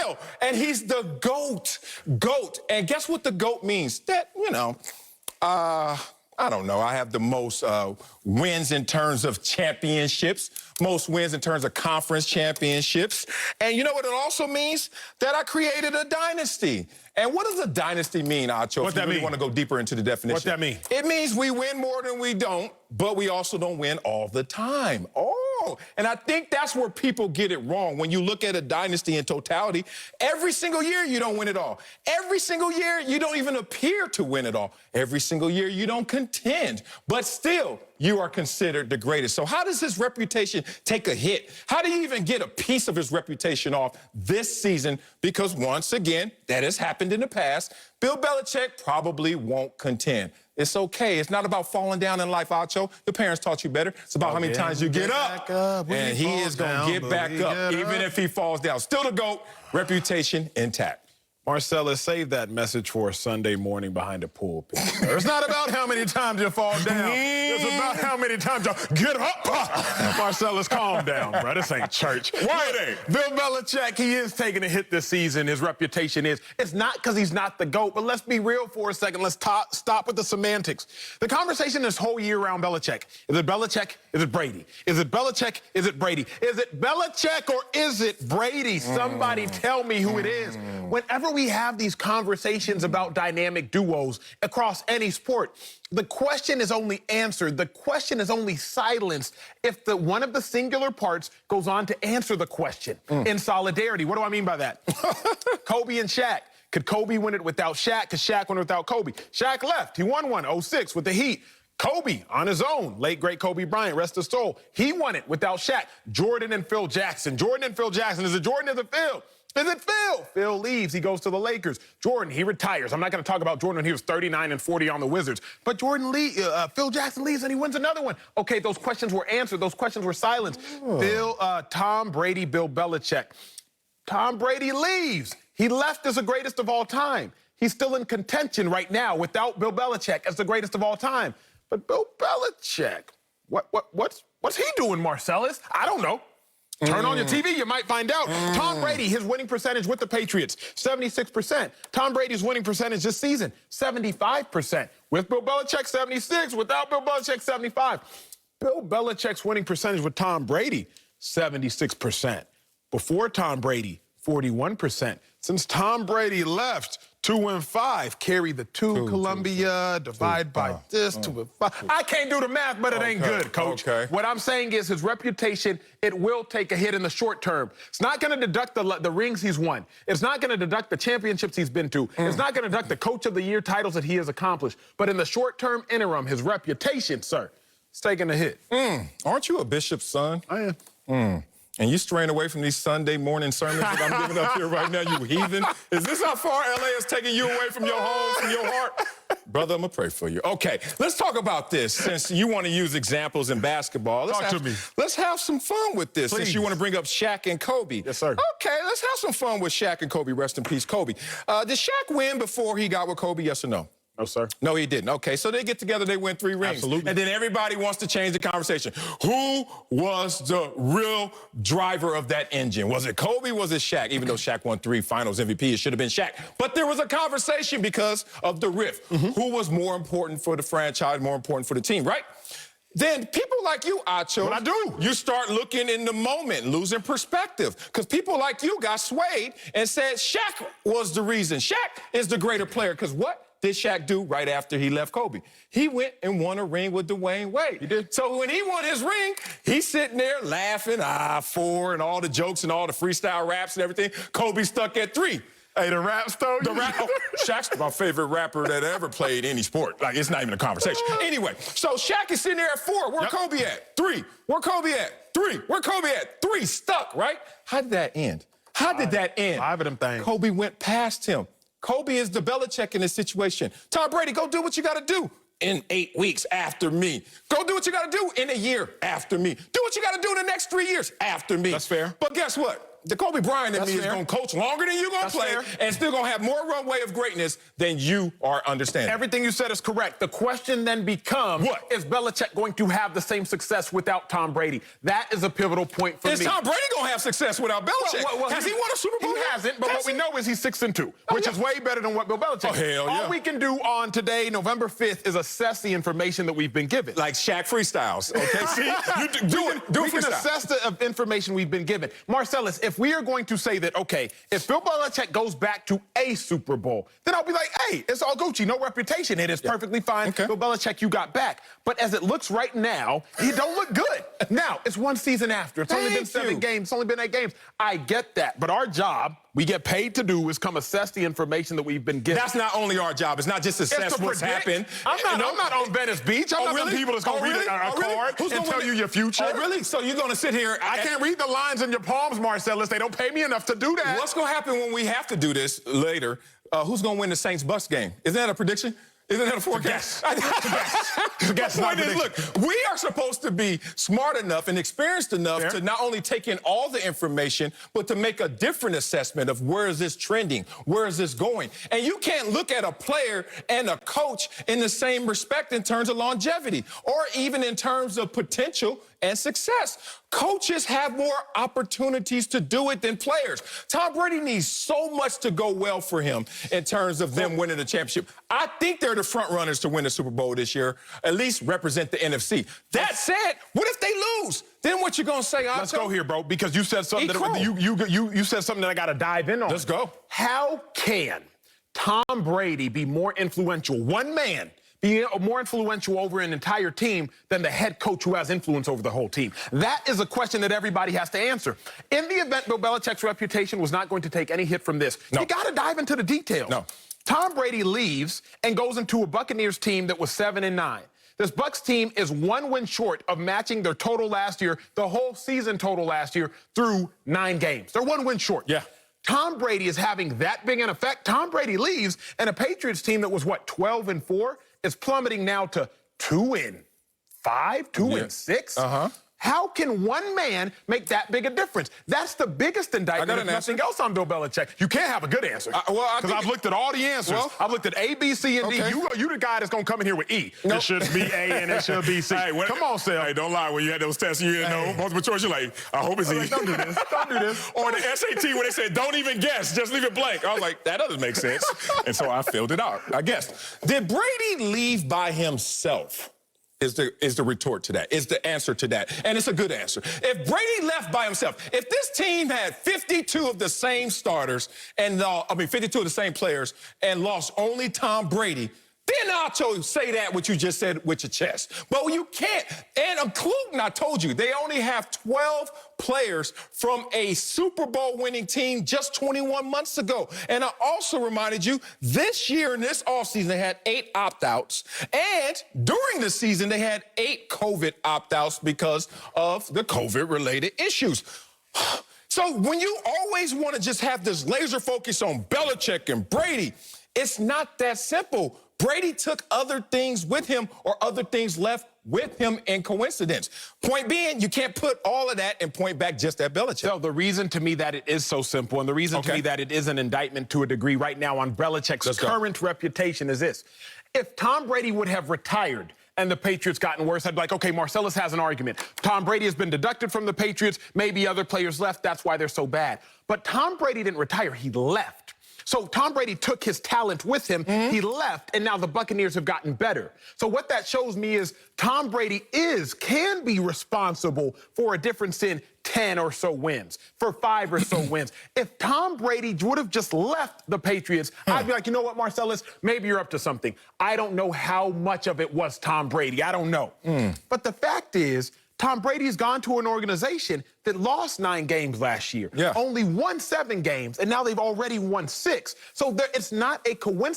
real. And he's the GOAT. GOAT. And guess what the GOAT means? That, I don't know. I have the most wins in terms of championships, most wins in terms of conference championships. And you know what it also means? That I created a dynasty. And what does a dynasty mean, Acho? What that mean? You want to go deeper into the definition. What that mean? It means we win more than we don't, but we also don't win all the time. And I think that's where people get it wrong. When you look at a dynasty in totality, every single year you don't win it all. Every single year you don't even appear to win it all. Every single year you don't contend, but still you are considered the greatest. So how does his reputation take a hit? How do you even get a piece of his reputation off this season? Because once again, that has happened in the past. Bill Belichick probably won't contend. It's okay. It's not about falling down in life, Acho. Your parents taught you better. It's about how many times you get up. And he is going to get back up, even if he falls down. Still the GOAT, reputation intact. Marcellus, save that message for a Sunday morning behind a pulpit. It's not about how many times you fall down. It's about how many times you get up. Marcellus, calm down, bro. This ain't church. Why it ain't? Bill Belichick, he is taking a hit this season. His reputation is. It's not because he's not the GOAT, but let's be real for a second. Let's stop with the semantics. The conversation this whole year around Belichick. Is it Belichick? Is it Brady? Is it Belichick? Is it Brady? Is it Belichick or is it Brady? Somebody tell me who it is. Whenever we have these conversations about dynamic duos across any sport, the question is only answered, the question is only silenced if one of the singular parts goes on to answer the question in solidarity. What do I mean by that? Kobe and Shaq. Could Kobe win it without Shaq? Could Shaq win it without Kobe? Shaq left. He won one, 06 with the Heat. Kobe on his own, late great Kobe Bryant, rest his soul. He won it without Shaq. Jordan and Phil Jackson. Jordan and Phil Jackson. Is it Jordan? Is it Phil? Is it Phil? Phil leaves. He goes to the Lakers. Jordan, he retires. I'm not going to talk about Jordan when he was 39 and 40 on the Wizards. But Phil Jackson leaves and he wins another one. Okay, those questions were answered. Those questions were silenced. Tom Brady, Bill Belichick. Tom Brady leaves. He left as the greatest of all time. He's still in contention right now without Bill Belichick as the greatest of all time. But Bill Belichick, what's he doing, Marcellus? I don't know. Turn on your TV, you might find out. Tom Brady, his winning percentage with the Patriots, 76%. Tom Brady's winning percentage this season, 75%. With Bill Belichick, 76. Without Bill Belichick, 75. Bill Belichick's winning percentage with Tom Brady, 76%. Before Tom Brady, 41%. Since Tom Brady left, 2 and 5. Carry the two Columbia, divide by this, 2 and 5. I can't do the math, but it ain't good, Coach. What I'm saying is his reputation, it will take a hit in the short term. It's not going to deduct the rings he's won. It's not going to deduct the championships he's been to. It's not going to deduct the Coach of the Year titles that he has accomplished. But in the short-term interim, his reputation, sir, it's taking a hit. Aren't you a bishop's son? I am. And you straying away from these Sunday morning sermons that I'm giving up here right now, you heathen? Is this how far LA is taking you away from your home, from your heart? Brother, I'm going to pray for you. Okay, let's talk about this. Since you want to use examples in basketball, let's have some fun with this. Please. Since you want to bring up Shaq and Kobe. Yes, sir. Okay, let's have some fun with Shaq and Kobe. Rest in peace, Kobe. Did Shaq win before he got with Kobe, yes or no? No, sir. No, he didn't. Okay, so they get together, they win 3 rings. Absolutely. And then everybody wants to change the conversation. Who was the real driver of that engine? Was it Kobe? Was it Shaq? Even though Shaq won 3 finals MVP, it should have been Shaq. But there was a conversation because of the rift. Who was more important for the franchise, more important for the team, right? Then people like you, Acho, you start looking in the moment, losing perspective. Because people like you got swayed and said Shaq was the reason. Shaq is the greater player. Because what did Shaq do right after he left Kobe? He went and won a ring with Dwayne Wade. He did. So when he won his ring, he's sitting there laughing, 4, and all the jokes and all the freestyle raps and everything. Kobe stuck at 3. Hey, the raps, though? Shaq's my favorite rapper that ever played any sport. Like, it's not even a conversation. Anyway, so Shaq is sitting there at 4. Where Kobe at? 3. Where Kobe at? 3. Where Kobe at? 3. Stuck, right? How did that end? How did that end? 5 of them things. Kobe went past him. Kobe is the Belichick in this situation. Tom Brady, go do what you got to do in 8 weeks after me. Go do what you got to do in a year after me. Do what you got to do in the next 3 years after me. That's fair. But guess what? The Kobe Bryant in me is going to coach longer than you're going to play and still going to have more runway of greatness than you are understanding. Everything you said is correct. The question then becomes, is Belichick going to have the same success without Tom Brady? That is a pivotal point for me. Is Tom Brady going to have success without Belichick? Has he won a Super Bowl? He hasn't, but what we know is he's 6-2, which is way better than what Bill Belichick is. Hell yeah. All we can do on today, November 5th, is assess the information that we've been given. Like Shaq freestyles, okay? See? We can assess the information we've been given. Marcellus, if we are going to say that, okay, if Bill Belichick goes back to a Super Bowl, then I'll be like, hey, it's all Gucci, no reputation. It is perfectly fine. Okay. Bill Belichick, you got back. But as it looks right now, he don't look good. Now, it's one season after. It's only been 7 games. It's only been 8 games. I get that. But our job, we get paid to do, is come assess the information that we've been given. That's not only our job. It's not just assess what's happened. I'm not on Venice Beach. I'm not really? the people that's going to read a card and tell you your future. Oh, really? So you're going to sit here... I can't read the lines in your palms, Marcellus. They don't pay me enough to do that. What's going to happen when we have to do this later? Who's going to win the Saints-Bucks game? Isn't that a prediction? Isn't that a forecast? It's a guess. The point is, look, we are supposed to be smart enough and experienced enough to not only take in all the information, but to make a different assessment of where is this trending, where is this going. And you can't look at a player and a coach in the same respect in terms of longevity or even in terms of potential and success. Coaches have more opportunities to do it than players. Tom Brady needs so much to go well for him in terms of them winning the championship. I think they're the front runners to win the Super Bowl this year, at least represent the NFC. That said, what if they lose? Then what you gonna say, Otto? Let's go here, bro, because you said something you said something that I gotta dive in on. Let's go. How can Tom Brady be more influential, one man, be more influential over an entire team than the head coach who has influence over the whole team? That is a question that everybody has to answer. In the event Bill Belichick's reputation was not going to take any hit from this, you got to dive into the details. No. Tom Brady leaves and goes into a Buccaneers team that was 7-9. This Bucs team is 1 win short of matching their total last year, the whole season total last year, through 9 games. They're 1 win short. Yeah. Tom Brady is having that big an effect. Tom Brady leaves, and a Patriots team that was, 12-4? It's plummeting now to 2-5, 2-6. How can one man make that big a difference? That's the biggest indictment. Nothing else on Bill Belichick. You can't have a good answer. Because I've looked at all the answers. I've looked at A, B, C, and D. You the guy that's going to come in here with E. It should be A and it should be C. Come on, Sal. Hey, don't lie. When you had those tests, you didn't know multiple choice. You're like, I hope it's E. Don't do this. Don't do this. Or the SAT when they said, don't even guess, just leave it blank. I was like, that doesn't make sense. And so I filled it out, I guessed. Did Brady leave by himself? Is the retort to that, is the answer to that. And it's a good answer. If Brady left by himself, if this team had 52 of the same starters, and 52 of the same players, and lost only Tom Brady, then I'll say that what you just said with your chest. But you can't. And including, I told you, they only have 12 players from a Super Bowl winning team just 21 months ago. And I also reminded you, this year in this offseason, they had 8 opt-outs. And during the season, they had 8 COVID opt-outs because of the COVID-related issues. So when you always want to just have this laser focus on Belichick and Brady, it's not that simple. Brady took other things with him or other things left with him in coincidence. Point being, you can't put all of that and point back just at Belichick. So the reason to me that it is so simple and the reason to me that it is an indictment to a degree right now on Belichick's current reputation is this. If Tom Brady would have retired and the Patriots gotten worse, I'd be like, okay, Marcellus has an argument. Tom Brady has been deducted from the Patriots. Maybe other players left. That's why they're so bad. But Tom Brady didn't retire. He left. So Tom Brady took his talent with him, he left, and now the Buccaneers have gotten better. So what that shows me is Tom Brady can be responsible for a difference in 10 or so wins, for 5 or so wins. If Tom Brady would have just left the Patriots, I'd be like, you know what, Marcellus, maybe you're up to something. I don't know how much of it was Tom Brady. I don't know. But the fact is, Tom Brady's gone to an organization that lost 9 games last year, only won 7 games, and now they've already won 6. So it's not a coincidence.